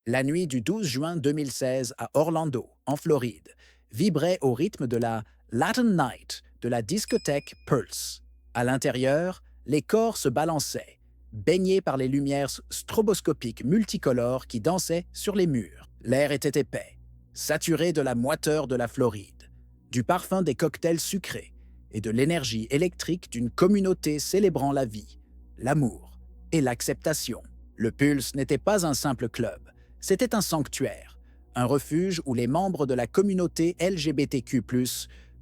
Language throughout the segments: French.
La nuit du 12 juin 2016 à Orlando, en Floride, vibrait au rythme de la Latin Night de la discothèque Pulse. À l'intérieur, les corps se balançaient, baignés par les lumières stroboscopiques multicolores qui dansaient sur les murs. L'air était épais, saturé de la moiteur de la Floride, du parfum des cocktails sucrés et de l'énergie électrique d'une communauté célébrant la vie, l'amour et l'acceptation. Le Pulse n'était pas un simple club, c'était un sanctuaire, un refuge où les membres de la communauté LGBTQ+,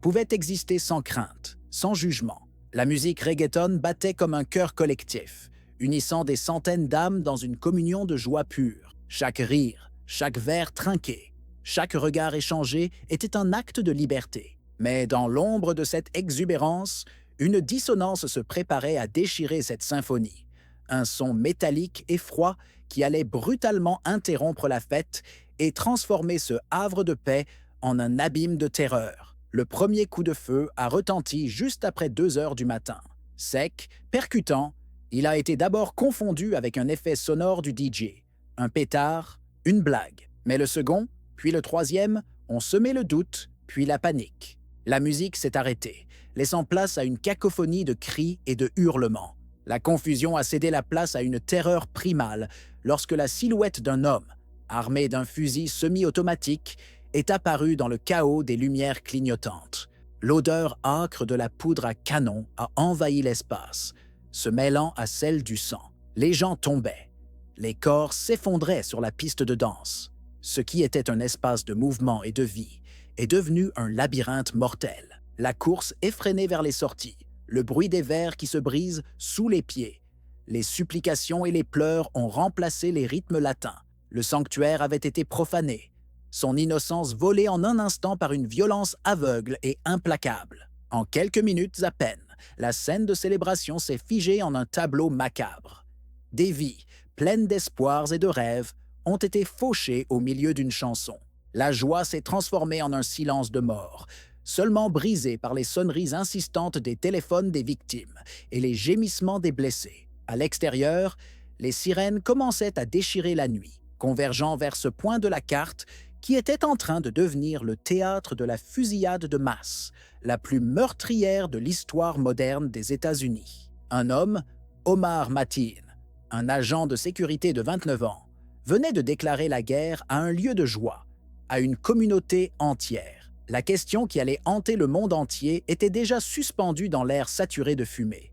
pouvaient exister sans crainte, sans jugement. La musique reggaeton battait comme un chœur collectif, unissant des centaines d'âmes dans une communion de joie pure. Chaque rire, chaque verre trinqué, chaque regard échangé était un acte de liberté. Mais dans l'ombre de cette exubérance, une dissonance se préparait à déchirer cette symphonie. Un son métallique et froid qui allait brutalement interrompre la fête et transformer ce havre de paix en un abîme de terreur. Le premier coup de feu a retenti juste après 2 heures du matin. Sec, percutant, il a été d'abord confondu avec un effet sonore du DJ, un pétard, une blague. Mais le second, puis le troisième, ont semé le doute, puis la panique. La musique s'est arrêtée, laissant place à une cacophonie de cris et de hurlements. La confusion a cédé la place à une terreur primale lorsque la silhouette d'un homme, armé d'un fusil semi-automatique, est apparue dans le chaos des lumières clignotantes. L'odeur âcre de la poudre à canon a envahi l'espace, se mêlant à celle du sang. Les gens tombaient. Les corps s'effondraient sur la piste de danse. Ce qui était un espace de mouvement et de vie est devenu un labyrinthe mortel. La course effrénée vers les sorties, le bruit des verres qui se brisent sous les pieds. Les supplications et les pleurs ont remplacé les rythmes latins. Le sanctuaire avait été profané, son innocence volée en un instant par une violence aveugle et implacable. En quelques minutes à peine, la scène de célébration s'est figée en un tableau macabre. Des vies, pleines d'espoirs et de rêves, ont été fauchées au milieu d'une chanson. La joie s'est transformée en un silence de mort, seulement brisé par les sonneries insistantes des téléphones des victimes et les gémissements des blessés. À l'extérieur, les sirènes commençaient à déchirer la nuit, convergeant vers ce point de la carte qui était en train de devenir le théâtre de la fusillade de masse, la plus meurtrière de l'histoire moderne des États-Unis. Un homme, Omar Mateen, un agent de sécurité de 29 ans, venait de déclarer la guerre à un lieu de joie, à une communauté entière. La question qui allait hanter le monde entier était déjà suspendue dans l'air saturé de fumée.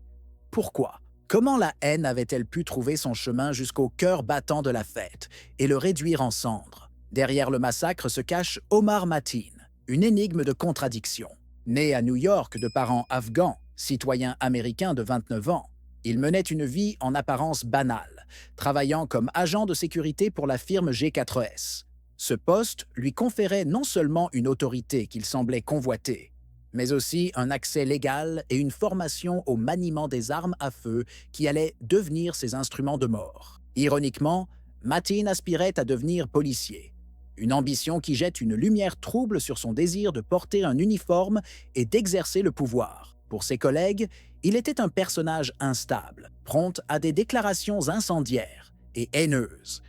Pourquoi? Comment la haine avait-elle pu trouver son chemin jusqu'au cœur battant de la fête et le réduire en cendres? Derrière le massacre se cache Omar Mateen, une énigme de contradiction. Né à New York de parents afghans, citoyen américain de 29 ans, il menait une vie en apparence banale, travaillant comme agent de sécurité pour la firme G4S. Ce poste lui conférait non seulement une autorité qu'il semblait convoiter, mais aussi un accès légal et une formation au maniement des armes à feu qui allaient devenir ses instruments de mort. Ironiquement, Mateen aspirait à devenir policier, une ambition qui jette une lumière trouble sur son désir de porter un uniforme et d'exercer le pouvoir. Pour ses collègues, il était un personnage instable, prompt à des déclarations incendiaires et haineuses.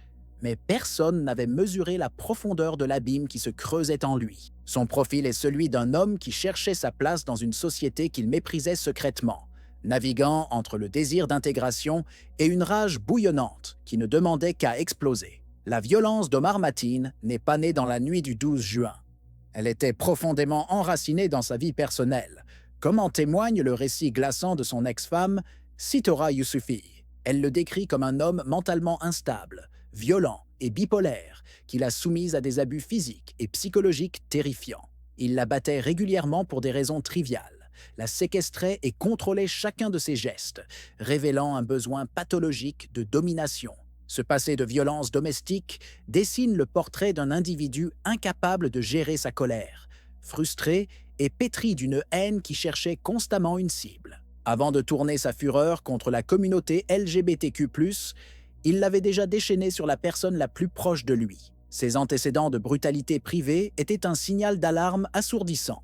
Mais personne n'avait mesuré la profondeur de l'abîme qui se creusait en lui. Son profil est celui d'un homme qui cherchait sa place dans une société qu'il méprisait secrètement, naviguant entre le désir d'intégration et une rage bouillonnante qui ne demandait qu'à exploser. La violence d'Omar Mateen n'est pas née dans la nuit du 12 juin. Elle était profondément enracinée dans sa vie personnelle, comme en témoigne le récit glaçant de son ex-femme, Sitora Youssoufi. Elle le décrit comme un homme mentalement instable, violent et bipolaire, qui l'a soumise à des abus physiques et psychologiques terrifiants. Il la battait régulièrement pour des raisons triviales, la séquestrait et contrôlait chacun de ses gestes, révélant un besoin pathologique de domination. Ce passé de violence domestique dessine le portrait d'un individu incapable de gérer sa colère, frustré et pétri d'une haine qui cherchait constamment une cible. Avant de tourner sa fureur contre la communauté LGBTQ+, il l'avait déjà déchaîné sur la personne la plus proche de lui. Ses antécédents de brutalité privée étaient un signal d'alarme assourdissant,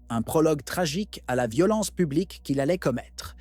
un prologue tragique à la violence publique qu'il allait commettre.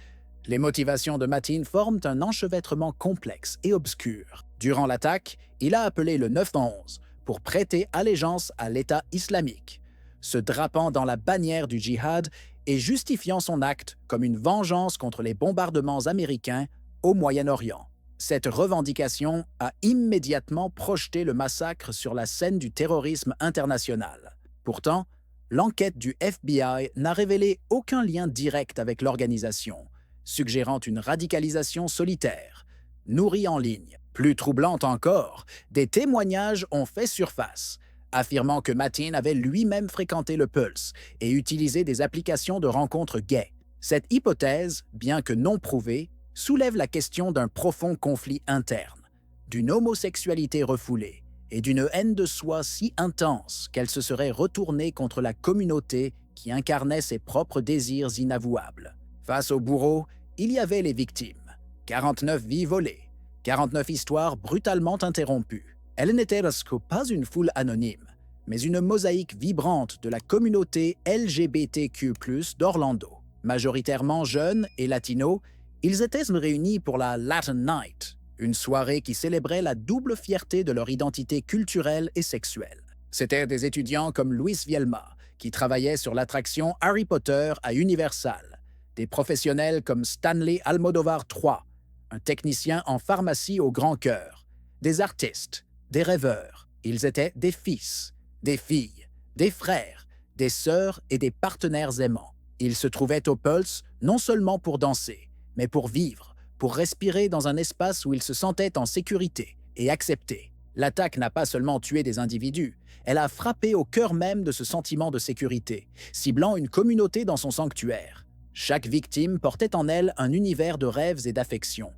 Les motivations de Mateen forment un enchevêtrement complexe et obscur. Durant l'attaque, il a appelé le 911 pour prêter allégeance à l'État islamique, se drapant dans la bannière du djihad et justifiant son acte comme une vengeance contre les bombardements américains au Moyen-Orient. Cette revendication a immédiatement projeté le massacre sur la scène du terrorisme international. Pourtant, l'enquête du FBI n'a révélé aucun lien direct avec l'organisation, suggérant une radicalisation solitaire, nourrie en ligne. Plus troublante encore, des témoignages ont fait surface, affirmant que Mateen avait lui-même fréquenté le Pulse et utilisé des applications de rencontres gays. Cette hypothèse, bien que non prouvée, soulève la question d'un profond conflit interne, d'une homosexualité refoulée et d'une haine de soi si intense qu'elle se serait retournée contre la communauté qui incarnait ses propres désirs inavouables. Face au bourreau, il y avait les victimes. 49 vies volées, 49 histoires brutalement interrompues. Elle n'était pas une foule anonyme, mais une mosaïque vibrante de la communauté LGBTQ+ d'Orlando. Majoritairement jeunes et latinos, ils étaient réunis pour la Latin Night, une soirée qui célébrait la double fierté de leur identité culturelle et sexuelle. C'étaient des étudiants comme Luis Vielma, qui travaillait sur l'attraction Harry Potter à Universal, des professionnels comme Stanley Almodovar III, un technicien en pharmacie au grand cœur, des artistes, des rêveurs. Ils étaient des fils, des filles, des frères, des sœurs et des partenaires aimants. Ils se trouvaient au Pulse non seulement pour danser, mais pour vivre, pour respirer dans un espace où ils se sentaient en sécurité et acceptés. L'attaque n'a pas seulement tué des individus, elle a frappé au cœur même de ce sentiment de sécurité, ciblant une communauté dans son sanctuaire. Chaque victime portait en elle un univers de rêves et d'affection.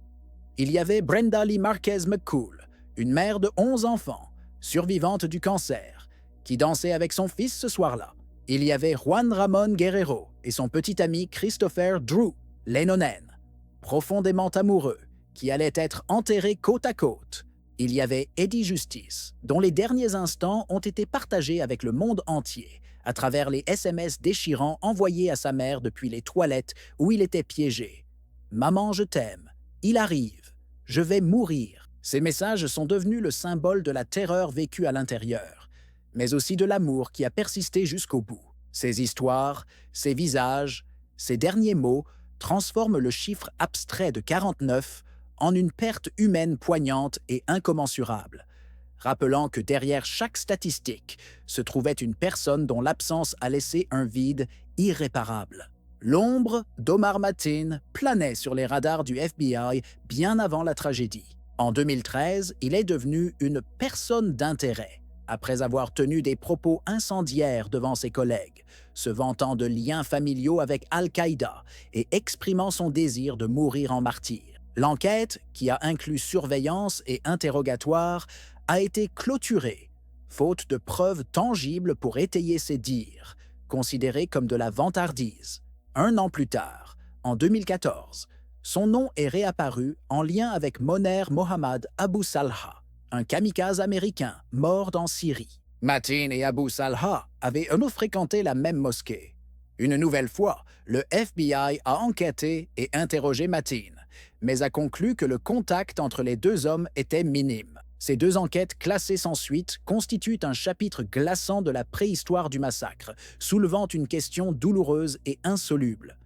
Il y avait Brenda Lee Marquez McCool, une mère de 11 enfants, survivante du cancer, qui dansait avec son fils ce soir-là. Il y avait Juan Ramón Guerrero et son petit ami Christopher Drew Lennonen, profondément amoureux, qui allaient être enterrés côte à côte. Il y avait Eddie Justice, dont les derniers instants ont été partagés avec le monde entier, à travers les SMS déchirants envoyés à sa mère depuis les toilettes où il était piégé. « Maman, je t'aime. Il arrive. Je vais mourir. » Ces messages sont devenus le symbole de la terreur vécue à l'intérieur, mais aussi de l'amour qui a persisté jusqu'au bout. Ces histoires, ces visages, ces derniers mots transforment le chiffre abstrait de 49 en une perte humaine poignante et incommensurable, rappelant que derrière chaque statistique se trouvait une personne dont l'absence a laissé un vide irréparable. L'ombre d'Omar Mateen planait sur les radars du FBI bien avant la tragédie. En 2013, il est devenu une personne d'intérêt, après avoir tenu des propos incendiaires devant ses collègues, se vantant de liens familiaux avec Al-Qaïda et exprimant son désir de mourir en martyr. L'enquête, qui a inclus surveillance et interrogatoire, a été clôturée, faute de preuves tangibles pour étayer ses dires, considérés comme de la vantardise. Un an plus tard, en 2014, son nom est réapparu en lien avec Moner Mohammad Abu Salha, un kamikaze américain mort en Syrie. Mateen et Abu Salha avaient fréquenté la même mosquée. Une nouvelle fois, le FBI a enquêté et interrogé Mateen, mais a conclu que le contact entre les deux hommes était minime. Ces deux enquêtes classées sans suite constituent un chapitre glaçant de la préhistoire du massacre, soulevant une question douloureuse et insoluble.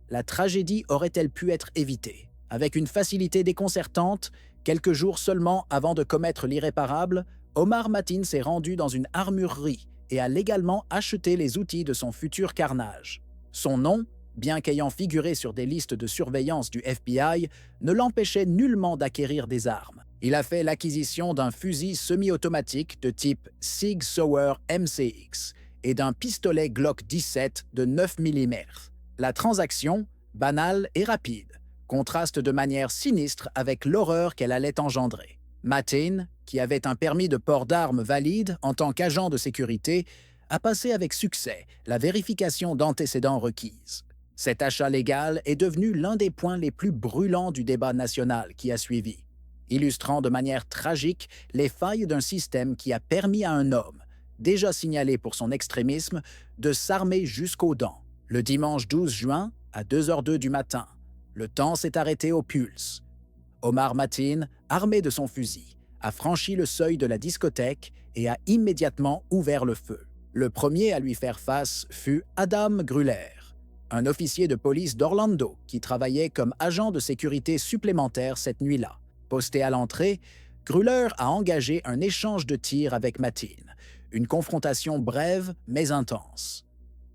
La tragédie aurait-elle pu être évitée? Avec une facilité déconcertante, quelques jours seulement avant de commettre l'irréparable, Omar Mateen s'est rendu dans une armurerie et a légalement acheté les outils de son futur carnage. Son nom, bien qu'ayant figuré sur des listes de surveillance du FBI, ne l'empêchait nullement d'acquérir des armes. Il a fait l'acquisition d'un fusil semi-automatique de type Sig Sauer MCX et d'un pistolet Glock 17 de 9 mm. La transaction, banale et rapide, contraste de manière sinistre avec l'horreur qu'elle allait engendrer. Mateen, qui avait un permis de port d'armes valide en tant qu'agent de sécurité, a passé avec succès la vérification d'antécédents requises. Cet achat légal est devenu l'un des points les plus brûlants du débat national qui a suivi, illustrant de manière tragique les failles d'un système qui a permis à un homme, déjà signalé pour son extrémisme, de s'armer jusqu'aux dents. Le dimanche 12 juin, à 2h02 du matin, le temps s'est arrêté au Pulse. Omar Mateen, armé de son fusil, a franchi le seuil de la discothèque et a immédiatement ouvert le feu. Le premier à lui faire face fut Adam Gruller, un officier de police d'Orlando qui travaillait comme agent de sécurité supplémentaire cette nuit-là. Posté à l'entrée, Gruller a engagé un échange de tirs avec Mateen, une confrontation brève mais intense.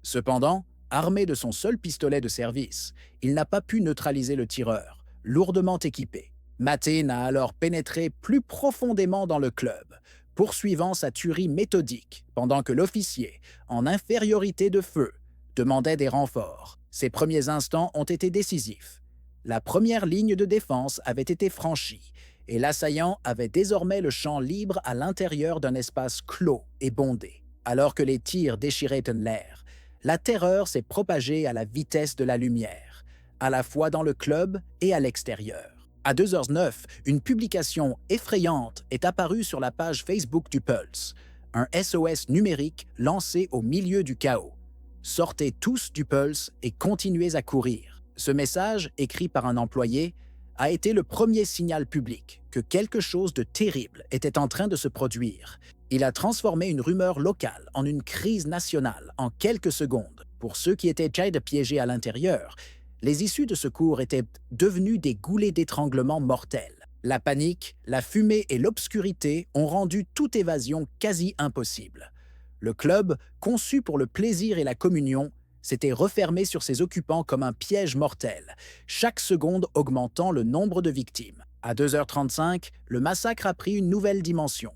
Cependant, armé de son seul pistolet de service, il n'a pas pu neutraliser le tireur, lourdement équipé. Mateen a alors pénétré plus profondément dans le club, poursuivant sa tuerie méthodique, pendant que l'officier, en infériorité de feu, demandait des renforts. Ses premiers instants ont été décisifs. La première ligne de défense avait été franchie, et l'assaillant avait désormais le champ libre à l'intérieur d'un espace clos et bondé. Alors que les tirs déchiraient l'air, la terreur s'est propagée à la vitesse de la lumière, à la fois dans le club et à l'extérieur. À 2h09, une publication effrayante est apparue sur la page Facebook du Pulse, un SOS numérique lancé au milieu du chaos. Sortez tous du Pulse et continuez à courir. Ce message, écrit par un employé, a été le premier signal public que quelque chose de terrible était en train de se produire. Il a transformé une rumeur locale en une crise nationale en quelques secondes. Pour ceux qui étaient déjà piégés à l'intérieur, les issues de secours étaient devenues des goulets d'étranglement mortels. La panique, la fumée et l'obscurité ont rendu toute évasion quasi impossible. Le club, conçu pour le plaisir et la communion, s'était refermé sur ses occupants comme un piège mortel, chaque seconde augmentant le nombre de victimes. À 2h35, le massacre a pris une nouvelle dimension.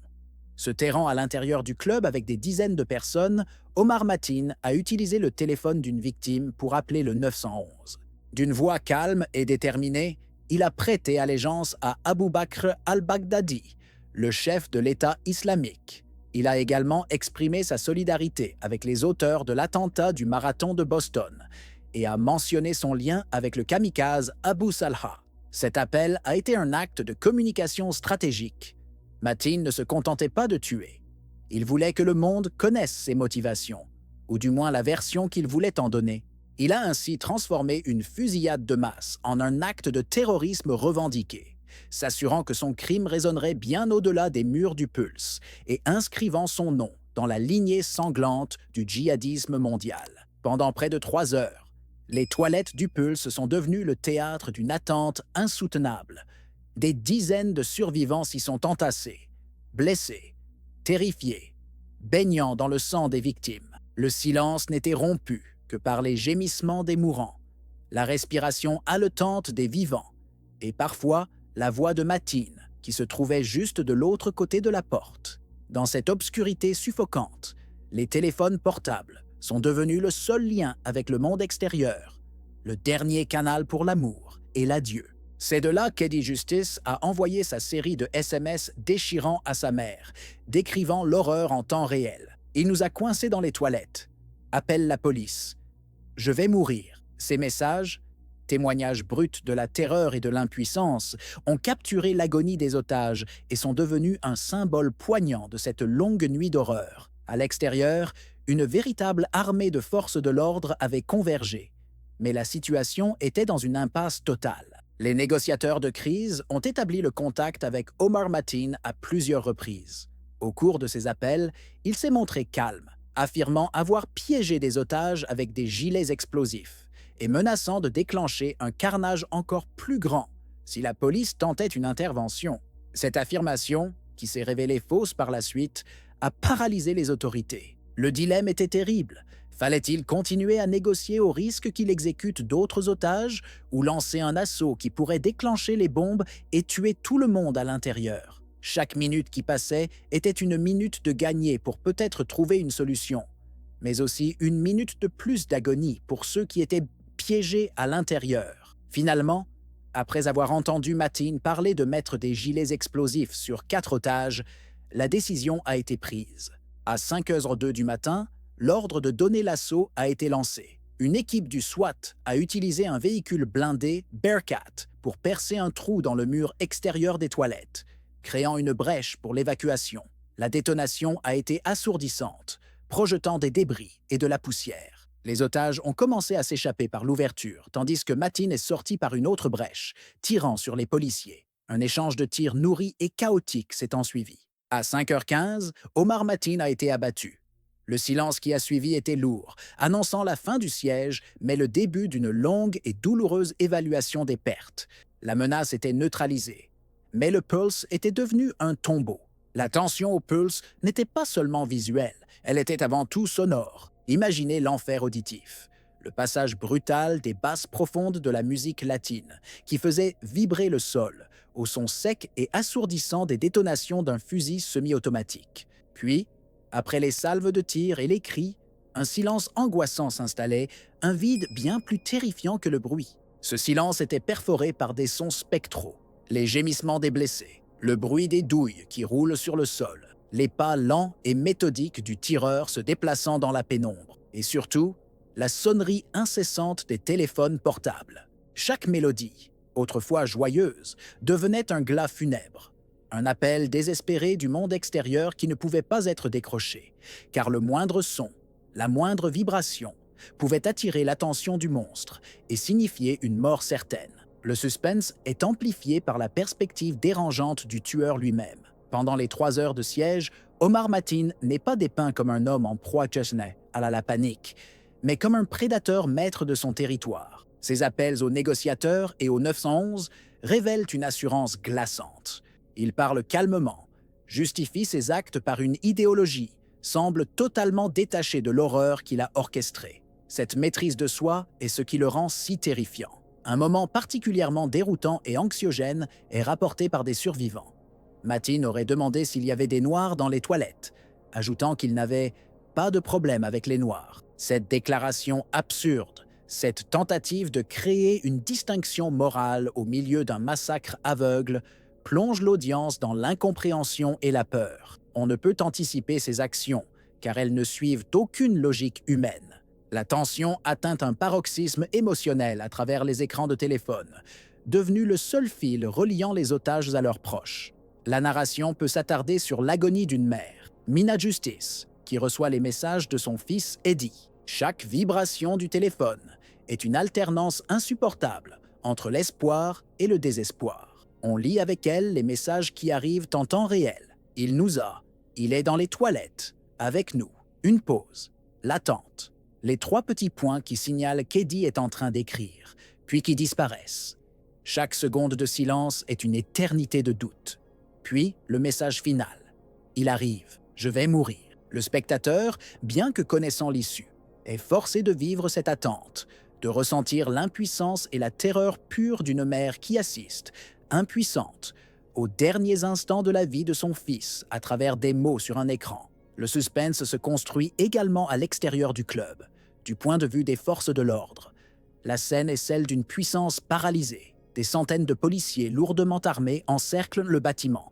Se terrant à l'intérieur du club avec des dizaines de personnes, Omar Mateen a utilisé le téléphone d'une victime pour appeler le 911. D'une voix calme et déterminée, il a prêté allégeance à Abu Bakr al-Baghdadi, le chef de l'État islamique. Il a également exprimé sa solidarité avec les auteurs de l'attentat du marathon de Boston et a mentionné son lien avec le kamikaze Abu Salha. Cet appel a été un acte de communication stratégique. Mateen ne se contentait pas de tuer. Il voulait que le monde connaisse ses motivations, ou du moins la version qu'il voulait en donner. Il a ainsi transformé une fusillade de masse en un acte de terrorisme revendiqué, s'assurant que son crime résonnerait bien au-delà des murs du Pulse et inscrivant son nom dans la lignée sanglante du djihadisme mondial. Pendant près de 3 heures, les toilettes du Pulse sont devenues le théâtre d'une attente insoutenable. Des dizaines de survivants s'y sont entassés, blessés, terrifiés, baignant dans le sang des victimes. Le silence n'était rompu que par les gémissements des mourants, la respiration haletante des vivants et parfois la voix de Mateen qui se trouvait juste de l'autre côté de la porte. Dans cette obscurité suffocante, les téléphones portables sont devenus le seul lien avec le monde extérieur, le dernier canal pour l'amour et l'adieu. C'est de là qu'Eddie Justice a envoyé sa série de SMS déchirants à sa mère, décrivant l'horreur en temps réel. Il nous a coincés dans les toilettes. Appelle la police. Je vais mourir. Ces messages, témoignages bruts de la terreur et de l'impuissance, ont capturé l'agonie des otages et sont devenus un symbole poignant de cette longue nuit d'horreur. À l'extérieur, une véritable armée de forces de l'ordre avait convergé, mais la situation était dans une impasse totale. Les négociateurs de crise ont établi le contact avec Omar Mateen à plusieurs reprises. Au cours de ces appels, il s'est montré calme, affirmant avoir piégé des otages avec des gilets explosifs et menaçant de déclencher un carnage encore plus grand si la police tentait une intervention. Cette affirmation, qui s'est révélée fausse par la suite, a paralysé les autorités. Le dilemme était terrible. Fallait-il continuer à négocier au risque qu'il exécute d'autres otages ou lancer un assaut qui pourrait déclencher les bombes et tuer tout le monde à l'intérieur? Chaque minute qui passait était une minute de gagner pour peut-être trouver une solution, mais aussi une minute de plus d'agonie pour ceux qui étaient piégés à l'intérieur. Finalement, après avoir entendu Mateen parler de mettre des gilets explosifs sur 4 otages, la décision a été prise. À 5h02 du matin, l'ordre de donner l'assaut a été lancé. Une équipe du SWAT a utilisé un véhicule blindé Bearcat pour percer un trou dans le mur extérieur des toilettes, créant une brèche pour l'évacuation. La détonation a été assourdissante, projetant des débris et de la poussière. Les otages ont commencé à s'échapper par l'ouverture, tandis que Mateen est sorti par une autre brèche, tirant sur les policiers. Un échange de tirs nourri et chaotique s'est ensuivi. À 5h15, Omar Mateen a été abattu. Le silence qui a suivi était lourd, annonçant la fin du siège, mais le début d'une longue et douloureuse évaluation des pertes. La menace était neutralisée. Mais le Pulse était devenu un tombeau. La tension au Pulse n'était pas seulement visuelle, elle était avant tout sonore. Imaginez l'enfer auditif. Le passage brutal des basses profondes de la musique latine, qui faisait vibrer le sol, au son sec et assourdissant des détonations d'un fusil semi-automatique. Puis, après les salves de tir et les cris, un silence angoissant s'installait, un vide bien plus terrifiant que le bruit. Ce silence était perforé par des sons spectraux, les gémissements des blessés, le bruit des douilles qui roulent sur le sol, les pas lents et méthodiques du tireur se déplaçant dans la pénombre, et surtout, la sonnerie incessante des téléphones portables. Chaque mélodie, autrefois joyeuse, devenait un glas funèbre, un appel désespéré du monde extérieur qui ne pouvait pas être décroché, car le moindre son, la moindre vibration, pouvait attirer l'attention du monstre et signifier une mort certaine. Le suspense est amplifié par la perspective dérangeante du tueur lui-même. Pendant les 3 heures de siège, Omar Mateen n'est pas dépeint comme un homme en proie à la panique, mais comme un prédateur maître de son territoire. Ses appels aux négociateurs et au 911 révèlent une assurance glaçante. Il parle calmement, justifie ses actes par une idéologie, semble totalement détaché de l'horreur qu'il a orchestrée. Cette maîtrise de soi est ce qui le rend si terrifiant. Un moment particulièrement déroutant et anxiogène est rapporté par des survivants. Mateen aurait demandé s'il y avait des noirs dans les toilettes, ajoutant qu'il n'avait pas de problème avec les noirs. Cette déclaration absurde, cette tentative de créer une distinction morale au milieu d'un massacre aveugle, plonge l'audience dans l'incompréhension et la peur. On ne peut anticiper ses actions, car elles ne suivent aucune logique humaine. La tension atteint un paroxysme émotionnel à travers les écrans de téléphone, devenu le seul fil reliant les otages à leurs proches. La narration peut s'attarder sur l'agonie d'une mère, Mina Justice, qui reçoit les messages de son fils Eddie. Chaque vibration du téléphone est une alternance insupportable entre l'espoir et le désespoir. On lit avec elle les messages qui arrivent en temps réel. Il nous a, il est dans les toilettes, avec nous, une pause, l'attente. Les 3 petits points qui signalent qu'Eddie est en train d'écrire, puis qui disparaissent. Chaque seconde de silence est une éternité de doute. Puis, le message final. Il arrive, je vais mourir. Le spectateur, bien que connaissant l'issue, est forcé de vivre cette attente, de ressentir l'impuissance et la terreur pure d'une mère qui assiste, impuissante, aux derniers instants de la vie de son fils à travers des mots sur un écran. Le suspense se construit également à l'extérieur du club, du point de vue des forces de l'ordre. La scène est celle d'une puissance paralysée. Des centaines de policiers lourdement armés encerclent le bâtiment,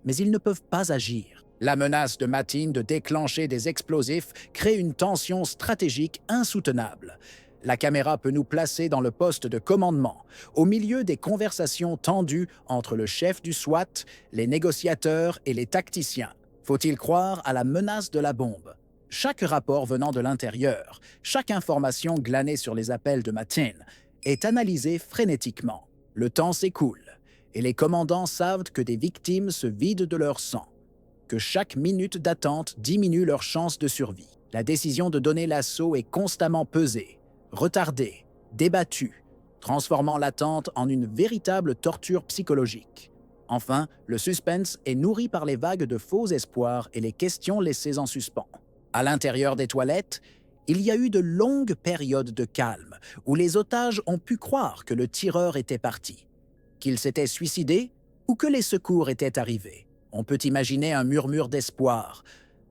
mais ils ne peuvent pas agir. La menace de Mateen de déclencher des explosifs crée une tension stratégique insoutenable. La caméra peut nous placer dans le poste de commandement, au milieu des conversations tendues entre le chef du SWAT, les négociateurs et les tacticiens. Faut-il croire à la menace de la bombe? Chaque rapport venant de l'intérieur, chaque information glanée sur les appels de Mateen est analysée frénétiquement. Le temps s'écoule, et les commandants savent que des victimes se vident de leur sang, que chaque minute d'attente diminue leurs chances de survie. La décision de donner l'assaut est constamment pesée, retardée, débattue, transformant l'attente en une véritable torture psychologique. Enfin, le suspense est nourri par les vagues de faux espoirs et les questions laissées en suspens. À l'intérieur des toilettes, il y a eu de longues périodes de calme où les otages ont pu croire que le tireur était parti, qu'il s'était suicidé ou que les secours étaient arrivés. On peut imaginer un murmure d'espoir,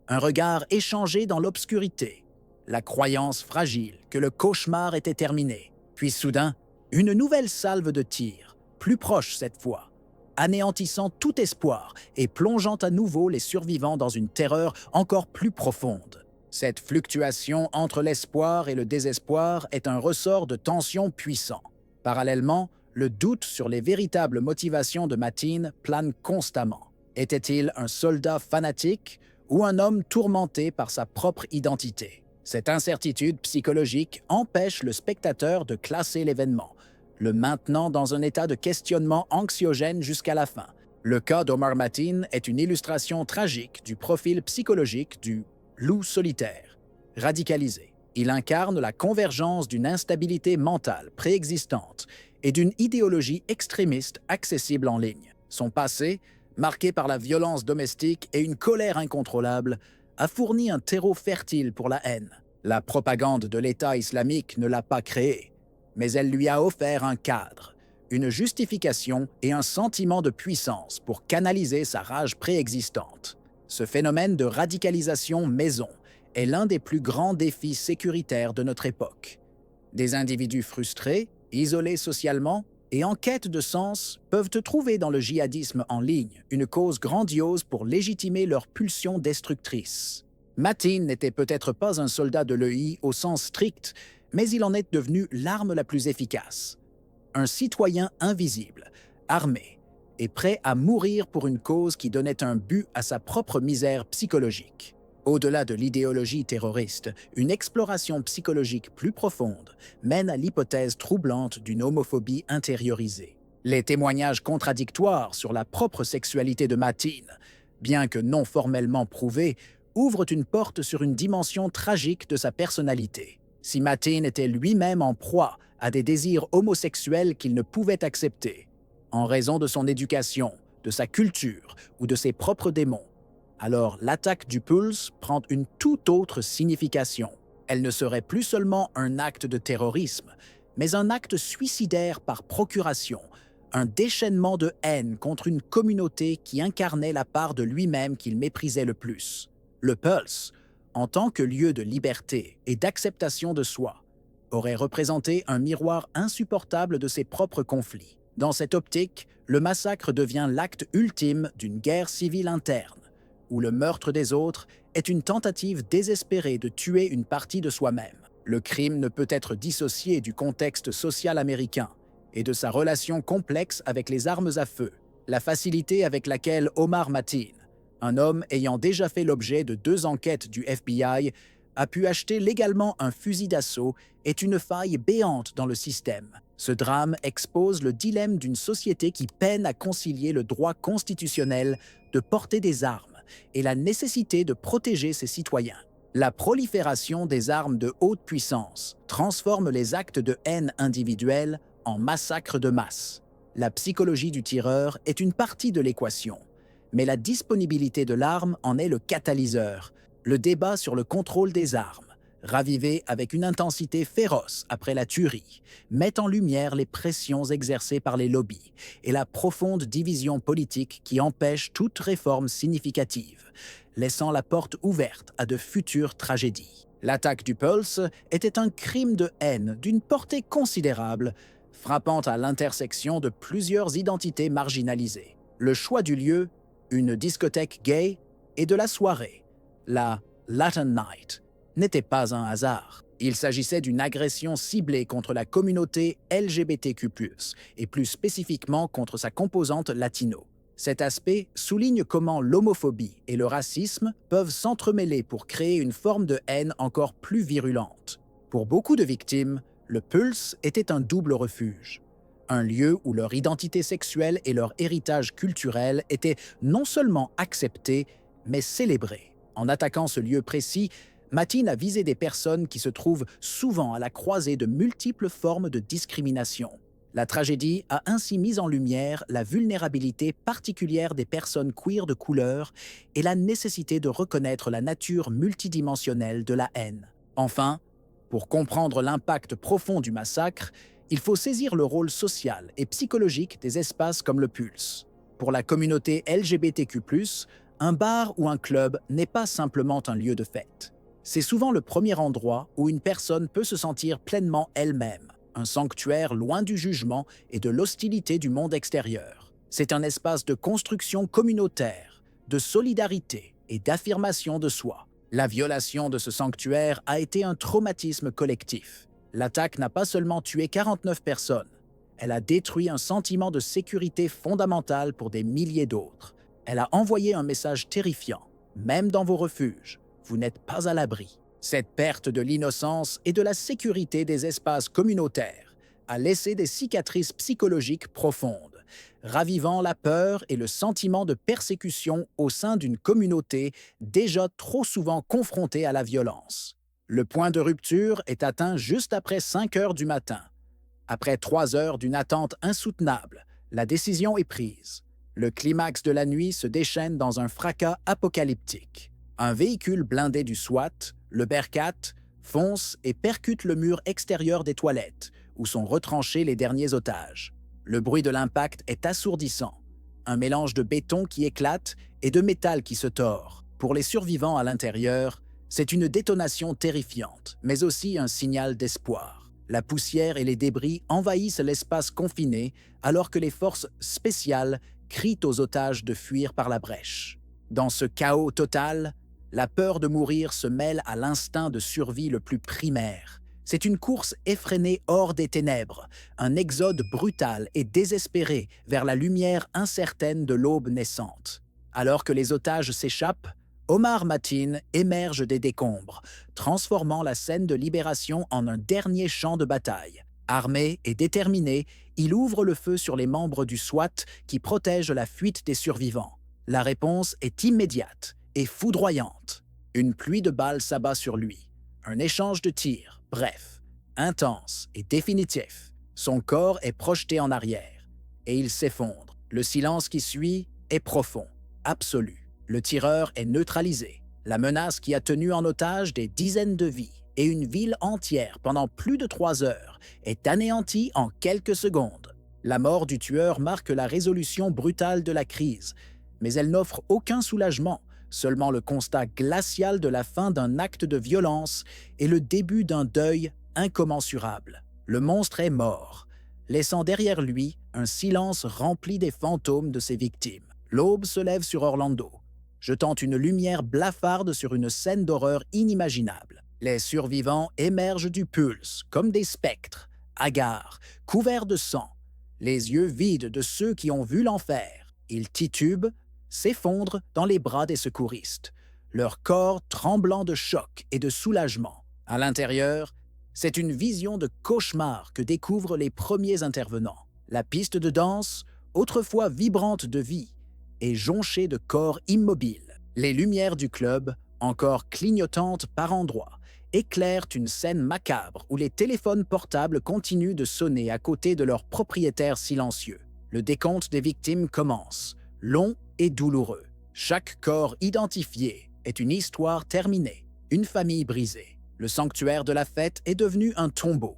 un regard échangé dans l'obscurité, la croyance fragile que le cauchemar était terminé. Puis soudain, une nouvelle salve de tirs, plus proche cette fois, anéantissant tout espoir et plongeant à nouveau les survivants dans une terreur encore plus profonde. Cette fluctuation entre l'espoir et le désespoir est un ressort de tension puissant. Parallèlement, le doute sur les véritables motivations de Mateen plane constamment. Était-il un soldat fanatique ou un homme tourmenté par sa propre identité? Cette incertitude psychologique empêche le spectateur de classer l'événement, le maintenant dans un état de questionnement anxiogène jusqu'à la fin. Le cas d'Omar Mateen est une illustration tragique du profil psychologique du loup solitaire, radicalisé. Il incarne la convergence d'une instabilité mentale préexistante et d'une idéologie extrémiste accessible en ligne. Son passé, marqué par la violence domestique et une colère incontrôlable, a fourni un terreau fertile pour la haine. La propagande de l'État islamique ne l'a pas créé, mais elle lui a offert un cadre, une justification et un sentiment de puissance pour canaliser sa rage préexistante. Ce phénomène de radicalisation maison est l'un des plus grands défis sécuritaires de notre époque. Des individus frustrés, isolés socialement et en quête de sens peuvent trouver dans le djihadisme en ligne une cause grandiose pour légitimer leurs pulsions destructrices. Mateen n'était peut-être pas un soldat de l'EI au sens strict, mais il en est devenu l'arme la plus efficace. Un citoyen invisible, armé et prêt à mourir pour une cause qui donnait un but à sa propre misère psychologique. Au-delà de l'idéologie terroriste, une exploration psychologique plus profonde mène à l'hypothèse troublante d'une homophobie intériorisée. Les témoignages contradictoires sur la propre sexualité de Mateen, bien que non formellement prouvés, ouvrent une porte sur une dimension tragique de sa personnalité. Si Mateen était lui-même en proie à des désirs homosexuels qu'il ne pouvait accepter, en raison de son éducation, de sa culture ou de ses propres démons, alors l'attaque du Pulse prend une toute autre signification. Elle ne serait plus seulement un acte de terrorisme, mais un acte suicidaire par procuration, un déchaînement de haine contre une communauté qui incarnait la part de lui-même qu'il méprisait le plus. Le Pulse, en tant que lieu de liberté et d'acceptation de soi, aurait représenté un miroir insupportable de ses propres conflits. Dans cette optique, le massacre devient l'acte ultime d'une guerre civile interne, où le meurtre des autres est une tentative désespérée de tuer une partie de soi-même. Le crime ne peut être dissocié du contexte social américain et de sa relation complexe avec les armes à feu. La facilité avec laquelle Omar Mateen, un homme ayant déjà fait l'objet de 2 enquêtes du FBI, a pu acheter légalement un fusil d'assaut est une faille béante dans le système. Ce drame expose le dilemme d'une société qui peine à concilier le droit constitutionnel de porter des armes et la nécessité de protéger ses citoyens. La prolifération des armes de haute puissance transforme les actes de haine individuelle en massacres de masse. La psychologie du tireur est une partie de l'équation, mais la disponibilité de l'arme en est le catalyseur. Le débat sur le contrôle des armes, ravivé avec une intensité féroce après la tuerie, met en lumière les pressions exercées par les lobbies et la profonde division politique qui empêche toute réforme significative, laissant la porte ouverte à de futures tragédies. L'attaque du Pulse était un crime de haine d'une portée considérable, frappant à l'intersection de plusieurs identités marginalisées. Le choix du lieu, une discothèque gay, et de la soirée, la Latin Night, n'était pas un hasard. Il s'agissait d'une agression ciblée contre la communauté LGBTQ+, et plus spécifiquement contre sa composante latino. Cet aspect souligne comment l'homophobie et le racisme peuvent s'entremêler pour créer une forme de haine encore plus virulente. Pour beaucoup de victimes, le Pulse était un double refuge. Un lieu où leur identité sexuelle et leur héritage culturel étaient non seulement acceptés, mais célébrés. En attaquant ce lieu précis, Mateen a visé des personnes qui se trouvent souvent à la croisée de multiples formes de discrimination. La tragédie a ainsi mis en lumière la vulnérabilité particulière des personnes queer de couleur et la nécessité de reconnaître la nature multidimensionnelle de la haine. Enfin, pour comprendre l'impact profond du massacre, il faut saisir le rôle social et psychologique des espaces comme le Pulse. Pour la communauté LGBTQ+, un bar ou un club n'est pas simplement un lieu de fête. C'est souvent le premier endroit où une personne peut se sentir pleinement elle-même, un sanctuaire loin du jugement et de l'hostilité du monde extérieur. C'est un espace de construction communautaire, de solidarité et d'affirmation de soi. La violation de ce sanctuaire a été un traumatisme collectif. L'attaque n'a pas seulement tué 49 personnes, elle a détruit un sentiment de sécurité fondamental pour des milliers d'autres. Elle a envoyé un message terrifiant, même dans vos refuges, vous n'êtes pas à l'abri. Cette perte de l'innocence et de la sécurité des espaces communautaires a laissé des cicatrices psychologiques profondes, ravivant la peur et le sentiment de persécution au sein d'une communauté déjà trop souvent confrontée à la violence. Le point de rupture est atteint juste après 5 heures du matin. Après 3 heures d'une attente insoutenable, la décision est prise. Le climax de la nuit se déchaîne dans un fracas apocalyptique. Un véhicule blindé du SWAT, le Bearcat, fonce et percute le mur extérieur des toilettes, où sont retranchés les derniers otages. Le bruit de l'impact est assourdissant. Un mélange de béton qui éclate et de métal qui se tord. Pour les survivants à l'intérieur, c'est une détonation terrifiante, mais aussi un signal d'espoir. La poussière et les débris envahissent l'espace confiné alors que les forces spéciales crient aux otages de fuir par la brèche. Dans ce chaos total, la peur de mourir se mêle à l'instinct de survie le plus primaire. C'est une course effrénée hors des ténèbres, un exode brutal et désespéré vers la lumière incertaine de l'aube naissante. Alors que les otages s'échappent, Omar Mateen émerge des décombres, transformant la scène de libération en un dernier champ de bataille. Armé et déterminé, il ouvre le feu sur les membres du SWAT qui protègent la fuite des survivants. La réponse est immédiate et foudroyante. Une pluie de balles s'abat sur lui. Un échange de tirs, bref, intense et définitif. Son corps est projeté en arrière et il s'effondre. Le silence qui suit est profond, absolu. Le tireur est neutralisé. La menace qui a tenu en otage des dizaines de vies et une ville entière pendant plus de 3 heures est anéantie en quelques secondes. La mort du tueur marque la résolution brutale de la crise, mais elle n'offre aucun soulagement, seulement le constat glacial de la fin d'un acte de violence et le début d'un deuil incommensurable. Le monstre est mort, laissant derrière lui un silence rempli des fantômes de ses victimes. L'aube se lève sur Orlando, jetant une lumière blafarde sur une scène d'horreur inimaginable. Les survivants émergent du Pulse comme des spectres, hagards, couverts de sang, les yeux vides de ceux qui ont vu l'enfer. Ils titubent, s'effondrent dans les bras des secouristes, leur corps tremblant de choc et de soulagement. À l'intérieur, c'est une vision de cauchemar que découvrent les premiers intervenants. La piste de danse, autrefois vibrante de vie, est jonchée de corps immobiles. Les lumières du club, encore clignotantes par endroits, éclairent une scène macabre où les téléphones portables continuent de sonner à côté de leurs propriétaires silencieux. Le décompte des victimes commence, long et douloureux. Chaque corps identifié est une histoire terminée, une famille brisée. Le sanctuaire de la fête est devenu un tombeau,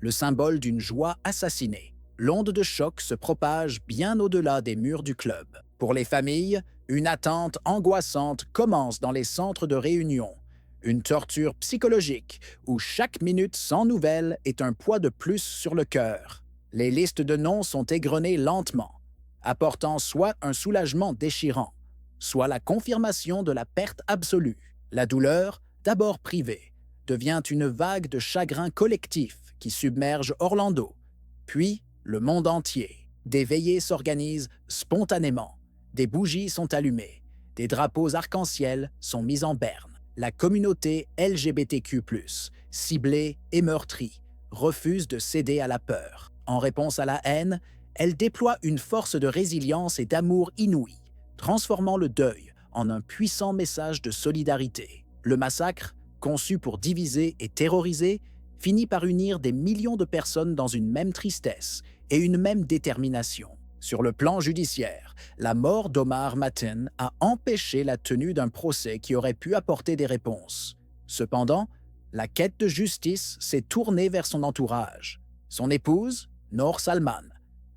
le symbole d'une joie assassinée. L'onde de choc se propage bien au-delà des murs du club. Pour les familles, une attente angoissante commence dans les centres de réunion, une torture psychologique où chaque minute sans nouvelles est un poids de plus sur le cœur. Les listes de noms sont égrenées lentement, apportant soit un soulagement déchirant, soit la confirmation de la perte absolue. La douleur, d'abord privée, devient une vague de chagrin collectif qui submerge Orlando, puis le monde entier. Des veillées s'organisent spontanément, des bougies sont allumées, des drapeaux arc-en-ciel sont mis en berne. La communauté LGBTQ+, ciblée et meurtrie, refuse de céder à la peur. En réponse à la haine, elle déploie une force de résilience et d'amour inouïe, transformant le deuil en un puissant message de solidarité. Le massacre, conçu pour diviser et terroriser, finit par unir des millions de personnes dans une même tristesse et une même détermination. Sur le plan judiciaire, la mort d'Omar Mateen a empêché la tenue d'un procès qui aurait pu apporter des réponses. Cependant, la quête de justice s'est tournée vers son entourage. Son épouse, Noor Salman,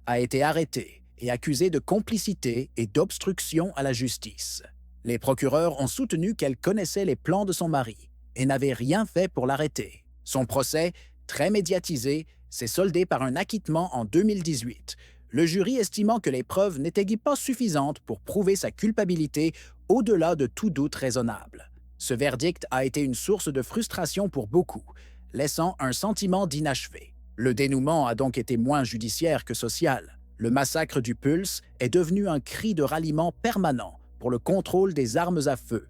a été arrêtée et accusée de complicité et d'obstruction à la justice. Les procureurs ont soutenu qu'elle connaissait les plans de son mari et n'avait rien fait pour l'arrêter. Son procès, très médiatisé, s'est soldé par un acquittement en 2018, le jury estimant que les preuves n'étaient pas suffisantes pour prouver sa culpabilité au-delà de tout doute raisonnable. Ce verdict a été une source de frustration pour beaucoup, laissant un sentiment d'inachevé. Le dénouement a donc été moins judiciaire que social. Le massacre du Pulse est devenu un cri de ralliement permanent pour le contrôle des armes à feu,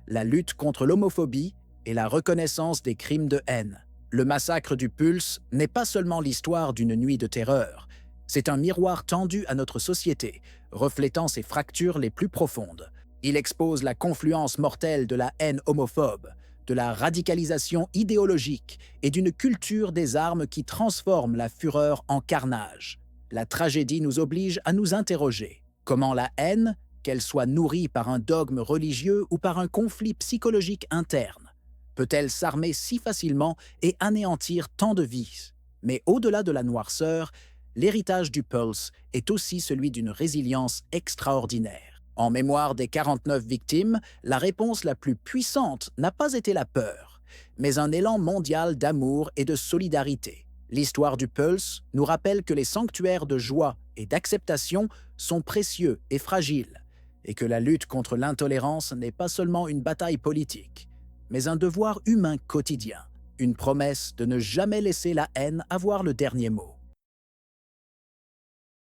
la lutte contre l'homophobie et la reconnaissance des crimes de haine. Le massacre du Pulse n'est pas seulement l'histoire d'une nuit de terreur, c'est un miroir tendu à notre société, reflétant ses fractures les plus profondes. Il expose la confluence mortelle de la haine homophobe, de la radicalisation idéologique et d'une culture des armes qui transforme la fureur en carnage. La tragédie nous oblige à nous interroger. Comment la haine, qu'elle soit nourrie par un dogme religieux ou par un conflit psychologique interne, peut-elle s'armer si facilement et anéantir tant de vies? Mais au-delà de la noirceur, l'héritage du Pulse est aussi celui d'une résilience extraordinaire. En mémoire des 49 victimes, la réponse la plus puissante n'a pas été la peur, mais un élan mondial d'amour et de solidarité. L'histoire du Pulse nous rappelle que les sanctuaires de joie et d'acceptation sont précieux et fragiles, et que la lutte contre l'intolérance n'est pas seulement une bataille politique, mais un devoir humain quotidien, une promesse de ne jamais laisser la haine avoir le dernier mot.